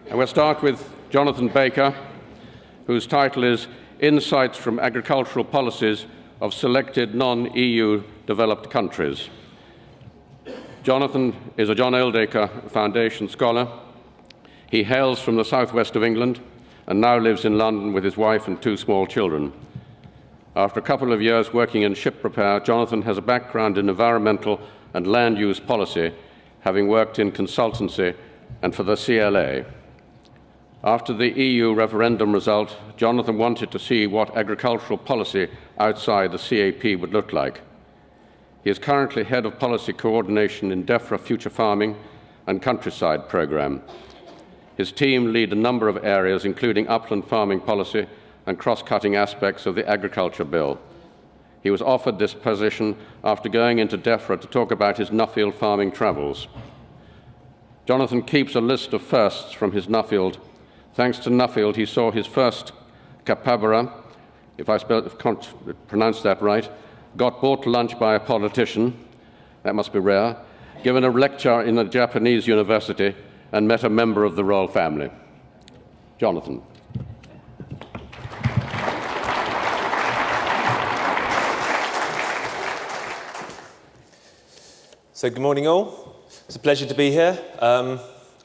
And we'll start with Jonathan Baker, whose title is Insights from Agricultural Policies of Selected Non-EU Developed Countries. Jonathan is a John Eldaker Foundation scholar. He hails from the southwest of England and now lives in London with his wife and 2 small children. After a couple of years working in ship repair, Jonathan has a background in environmental and land use policy, having worked in consultancy and for the CLA. After the EU referendum result, Jonathan wanted to see what agricultural policy outside the CAP would look like. He is currently Head of Policy Coordination in DEFRA Future Farming and Countryside Programme. His team lead a number of areas, including upland farming policy and cross-cutting aspects of the Agriculture Bill. He was offered this position after going into DEFRA to talk about his Nuffield farming travels. Jonathan keeps a list of firsts from his Nuffield. Thanks to Nuffield, he saw his first capybara, if I pronounced that right, got bought lunch by a politician, that must be rare, given a lecture in a Japanese university, and met a member of the royal family. Jonathan. So good morning all. It's a pleasure to be here.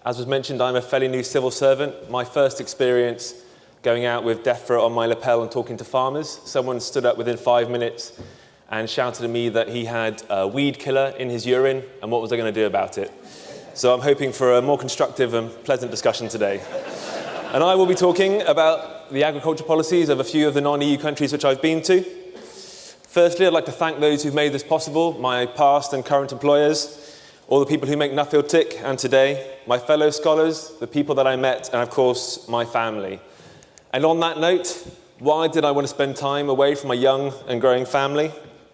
As was mentioned, I'm a fairly new civil servant. My first experience going out with DEFRA on my lapel and talking to farmers. Someone stood up within 5 minutes and shouted at me that he had a weed killer in his urine and what was I going to do about it. So I'm hoping for a more constructive and pleasant discussion today. And I will be talking about the agriculture policies of a few of the non-EU countries which I've been to. Firstly, I'd like to thank those who've made this possible, my past and current employers, all the people who make Nuffield tick, and today, my fellow scholars, the people that I met, and of course, my family. And on that note, why did I want to spend time away from my young and growing family?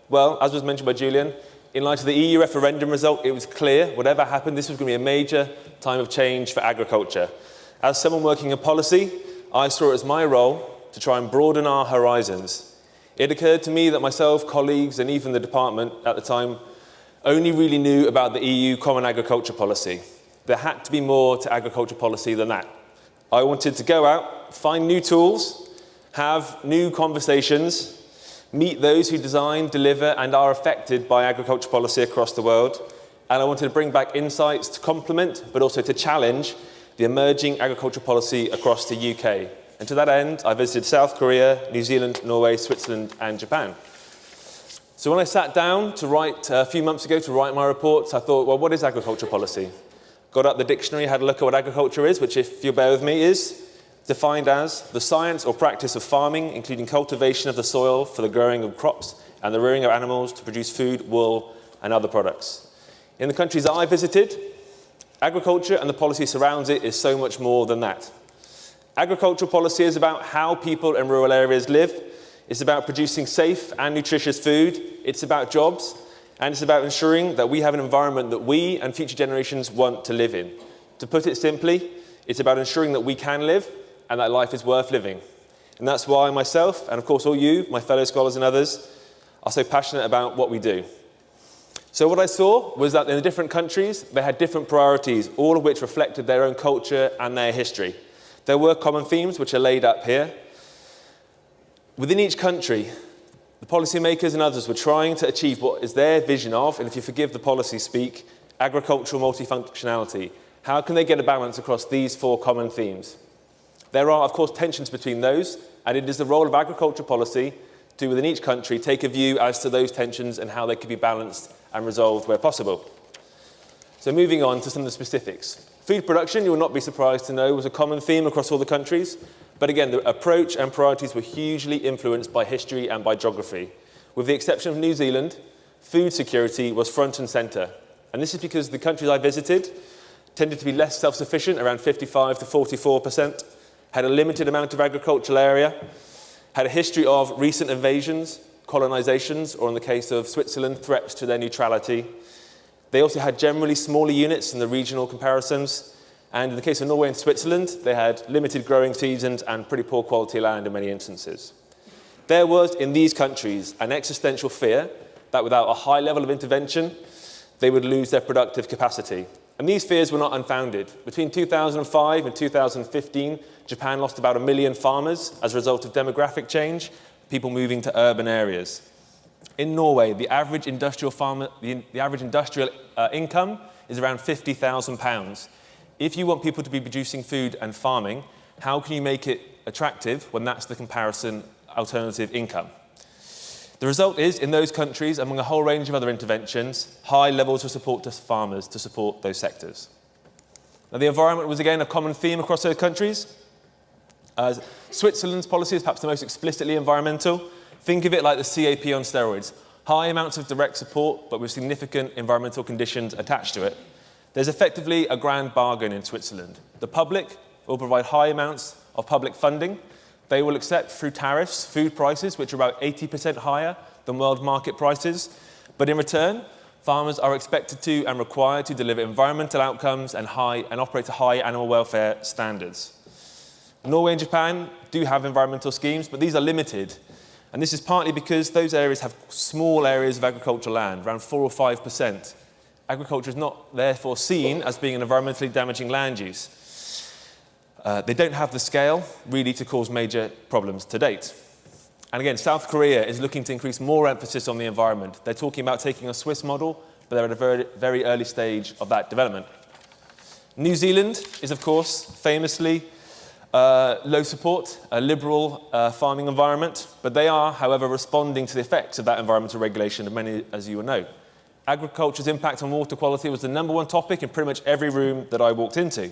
Well, as was mentioned by Julian, in light of the EU referendum result, it was clear, whatever happened, this was going to be a major time of change for agriculture. As someone working in policy, I saw it as my role to try and broaden our horizons. It occurred to me that myself, colleagues, and even the department at the time only really knew about the EU Common Agriculture Policy. There had to be more to agriculture policy than that. I wanted to go out, find new tools, have new conversations, meet those who design, deliver, and are affected by agriculture policy across the world. And I wanted to bring back insights to complement, but also to challenge, the emerging agriculture policy across the UK. And to that end, I visited South Korea, New Zealand, Norway, Switzerland, and Japan. So when I sat down to write a few months ago to write my reports, I thought, well, what is agriculture policy? Got out the dictionary, had a look at what agriculture is, which, if you bear with me, is defined as the science or practice of farming, including cultivation of the soil for the growing of crops and the rearing of animals to produce food, wool, and other products. In the countries I visited, agriculture and the policy surrounds it is so much more than that. Agricultural policy is about how people in rural areas live. It's about producing safe and nutritious food. It's about jobs. And it's about ensuring that we have an environment that we and future generations want to live in. To put it simply, it's about ensuring that we can live and that life is worth living. And that's why myself, and of course all you, my fellow scholars and others, are so passionate about what we do. So what I saw was that in the different countries, they had different priorities, all of which reflected their own culture and their history. There were common themes which are laid up here. Within each country, the policymakers and others were trying to achieve what is their vision of, and if you forgive the policy speak, agricultural multifunctionality. How can they get a balance across these 4 common themes? There are, of course, tensions between those, and it is the role of agriculture policy to, within each country, take a view as to those tensions and how they can be balanced and resolved where possible. So moving on to some of the specifics. Food production, you will not be surprised to know, was a common theme across all the countries. But again, the approach and priorities were hugely influenced by history and by geography. With the exception of New Zealand, food security was front and centre. And this is because the countries I visited tended to be less self-sufficient, around 55 to 44%, had a limited amount of agricultural area, had a history of recent invasions, colonisations, or in the case of Switzerland, threats to their neutrality. They also had generally smaller units in the regional comparisons. And in the case of Norway and Switzerland, they had limited growing seasons and pretty poor quality land in many instances. There was, in these countries, an existential fear that without a high level of intervention, they would lose their productive capacity. And these fears were not unfounded. Between 2005 and 2015, Japan lost about 1 million farmers as a result of demographic change, people moving to urban areas. In Norway, the average industrial income is around £50,000. If you want people to be producing food and farming, how can you make it attractive when that's the comparison alternative income? The result is, in those countries, among a whole range of other interventions, high levels of support to farmers to support those sectors. Now, the environment was again a common theme across those countries. Switzerland's policy is perhaps the most explicitly environmental. Think of it like the CAP on steroids. High amounts of direct support, but with significant environmental conditions attached to it. There's effectively a grand bargain in Switzerland. The public will provide high amounts of public funding. They will accept through tariffs food prices, which are about 80% higher than world market prices. But in return, farmers are expected to and required to deliver environmental outcomes and operate to high animal welfare standards. Norway and Japan do have environmental schemes, but these are limited. And this is partly because those areas have small areas of agricultural land, around 4 or 5%. Agriculture is not therefore seen as being an environmentally damaging land use. They don't have the scale, really, to cause major problems to date. And again, South Korea is looking to increase more emphasis on the environment. They're talking about taking a Swiss model, but they're at a very, very early stage of that development. New Zealand is, of course, famously low support, a liberal farming environment, but they are, however, responding to the effects of that environmental regulation, of many, as you will know. Agriculture's impact on water quality was the #1 topic in pretty much every room that I walked into.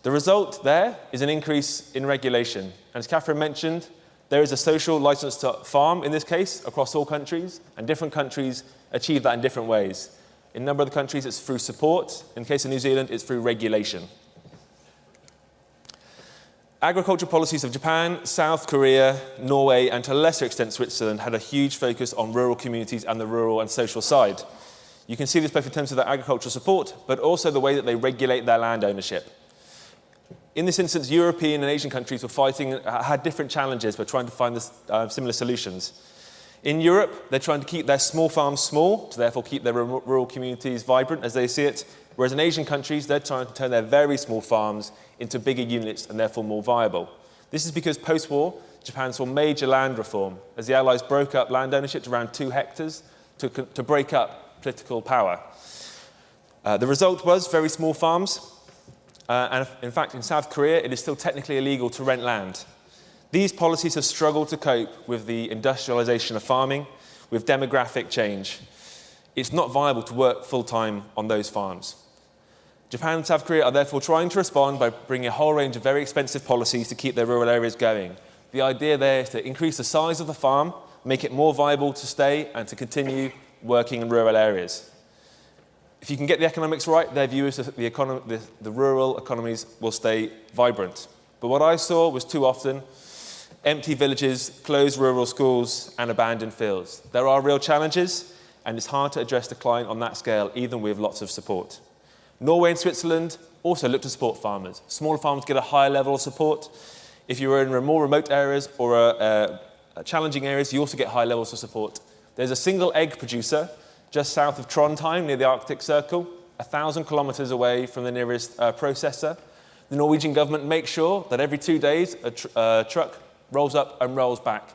The result there is an increase in regulation. And as Catherine mentioned, there is a social license to farm, in this case, across all countries, and different countries achieve that in different ways. In a number of the countries, it's through support. In the case of New Zealand, it's through regulation. Agricultural policies of Japan, South Korea, Norway, and to a lesser extent Switzerland had a huge focus on rural communities and the rural and social side. You can see this both in terms of their agricultural support, but also the way that they regulate their land ownership. In this instance, European and Asian countries had different challenges, but trying to find similar solutions. In Europe, they're trying to keep their small farms small, to therefore keep their rural communities vibrant as they see it, whereas in Asian countries, they're trying to turn their very small farms into bigger units and therefore more viable. This is because post-war, Japan saw major land reform as the Allies broke up land ownership to around 2 hectares to break up political power. The result was very small farms, and in fact, in South Korea, it is still technically illegal to rent land. These policies have struggled to cope with the industrialization of farming, with demographic change. It's not viable to work full-time on those farms. Japan and South Korea are therefore trying to respond by bringing a whole range of very expensive policies to keep their rural areas going. The idea there is to increase the size of the farm, make it more viable to stay and to continue working in rural areas. If you can get the economics right, their view is that the rural economies will stay vibrant. But what I saw was too often empty villages, closed rural schools, and abandoned fields. There are real challenges, and it's hard to address decline on that scale, even with lots of support. Norway and Switzerland also look to support farmers. Smaller farmers get a higher level of support. If you're in more remote areas or challenging areas, you also get high levels of support. There's a single egg producer just south of Trondheim, near the Arctic Circle, 1,000 kilometers away from the nearest processor. The Norwegian government makes sure that every 2 days a truck rolls up and rolls back.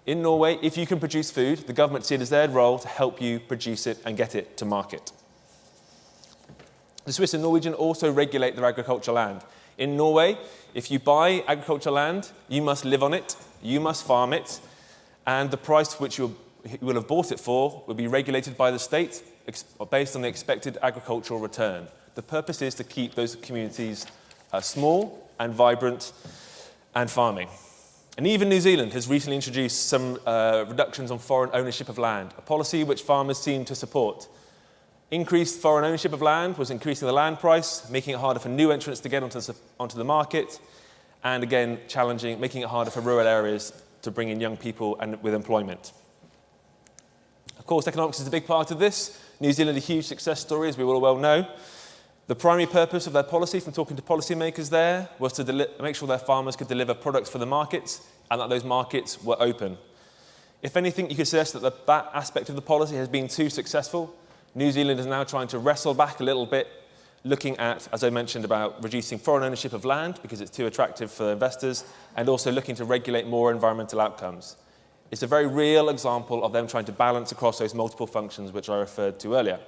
In Norway, if you can produce food, the government sees it as their role to help you produce it and get it to market. The Swiss and Norwegian also regulate their agricultural land. In Norway, if you buy agricultural land, you must live on it, you must farm it, and the price which you will have bought it for will be regulated by the state based on the expected agricultural return. The purpose is to keep those communities small and vibrant and farming. And even New Zealand has recently introduced some reductions on foreign ownership of land, a policy which farmers seem to support. Increased foreign ownership of land was increasing the land price, making it harder for new entrants to get onto the market, and again, making it harder for rural areas to bring in young people and with employment. Of course, economics is a big part of this. New Zealand, a huge success story, as we all well know. The primary purpose of their policy, from talking to policymakers there, was to make sure their farmers could deliver products for the markets and that those markets were open. If anything, you could suggest that that aspect of the policy has been too successful. New Zealand is now trying to wrestle back a little bit looking at, as I mentioned, about reducing foreign ownership of land because it's too attractive for investors, and also looking to regulate more environmental outcomes. It's a very real example of them trying to balance across those multiple functions which I referred to earlier.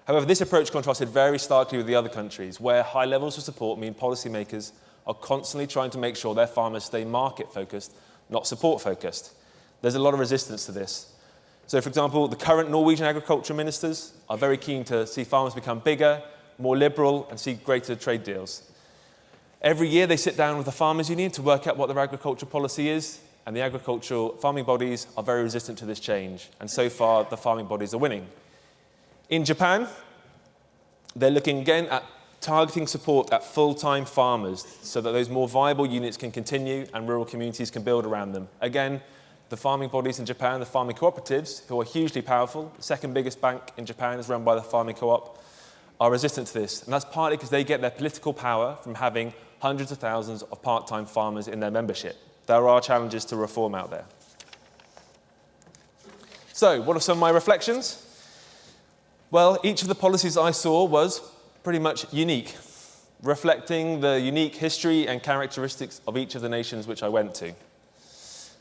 However, this approach contrasted very starkly with the other countries, where high levels of support mean policymakers are constantly trying to make sure their farmers stay market-focused, not support-focused. There's a lot of resistance to this. So, for example, the current Norwegian agriculture ministers are very keen to see farmers become bigger, more liberal, and see greater trade deals. Every year they sit down with the farmers' union to work out what their agriculture policy is, and the agricultural farming bodies are very resistant to this change. And so far, the farming bodies are winning. In Japan, they're looking again at targeting support at full-time farmers so that those more viable units can continue and rural communities can build around them. Again, the farming bodies in Japan, the farming cooperatives, who are hugely powerful, the second biggest bank in Japan is run by the farming co-op, are resistant to this. And that's partly because they get their political power from having hundreds of thousands of part-time farmers in their membership. There are challenges to reform out there. So, what are some of my reflections? Well, each of the policies I saw was pretty much unique, reflecting the unique history and characteristics of each of the nations which I went to.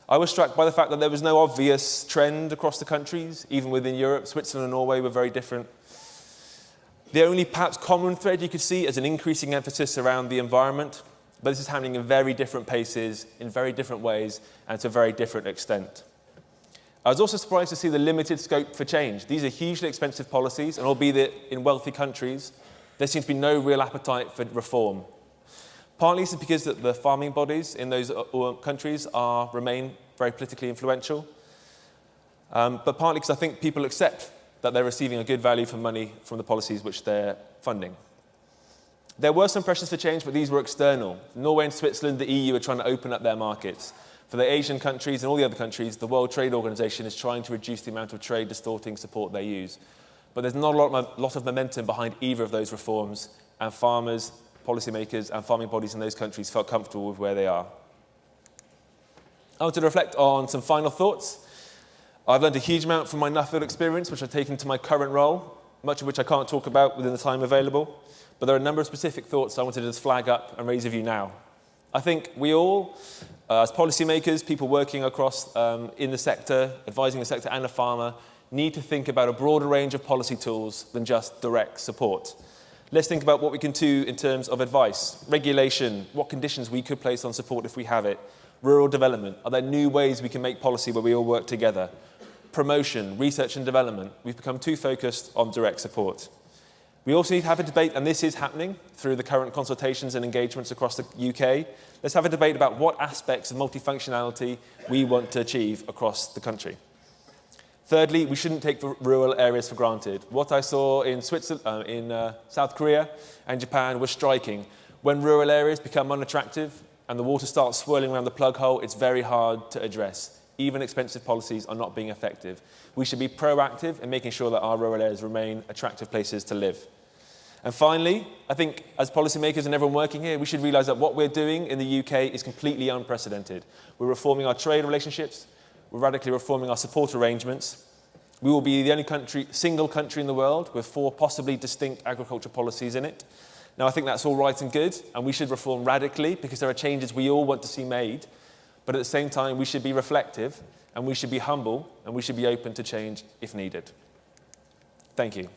I was struck by the fact that there was no obvious trend across the countries, even within Europe. Switzerland and Norway were very different. The only perhaps common thread you could see is an increasing emphasis around the environment, but this is happening in very different paces, in very different ways, and to a very different extent. I was also surprised to see the limited scope for change. These are hugely expensive policies, and albeit in wealthy countries, there seems to be no real appetite for reform. Partly it's because the farming bodies in those countries remain very politically influential, but partly because I think people accept that they're receiving a good value for money from the policies which they're funding. There were some pressures for change, but these were external. Norway and Switzerland, the EU, are trying to open up their markets. For the Asian countries and all the other countries, the World Trade Organization is trying to reduce the amount of trade-distorting support they use. But there's not a lot of momentum behind either of those reforms, and farmers, policymakers, and farming bodies in those countries felt comfortable with where they are. I want to reflect on some final thoughts. I've learned a huge amount from my Nuffield experience, which I've taken to my current role, much of which I can't talk about within the time available. But there are a number of specific thoughts I wanted to just flag up and raise with you now. I think we all, as policymakers, people working across in the sector, advising the sector and a farmer, need to think about a broader range of policy tools than just direct support. Let's think about what we can do in terms of advice, regulation, what conditions we could place on support if we have it, rural development, are there new ways we can make policy where we all work together, promotion, research and development. We've become too focused on direct support. We also need to have a debate, and this is happening through the current consultations and engagements across the UK. Let's have a debate about what aspects of multifunctionality we want to achieve across the country. Thirdly, we shouldn't take rural areas for granted. What I saw in Switzerland, in South Korea and Japan was striking. When rural areas become unattractive and the water starts swirling around the plug hole, it's very hard to address. Even expensive policies are not being effective. We should be proactive in making sure that our rural areas remain attractive places to live. And finally, I think as policymakers and everyone working here, we should realise that what we're doing in the UK is completely unprecedented. We're reforming our trade relationships. We're radically reforming our support arrangements. We will be the only single country in the world with 4 possibly distinct agriculture policies in it. Now, I think that's all right and good, and we should reform radically because there are changes we all want to see made. But at the same time, we should be reflective, and we should be humble, and we should be open to change if needed. Thank you.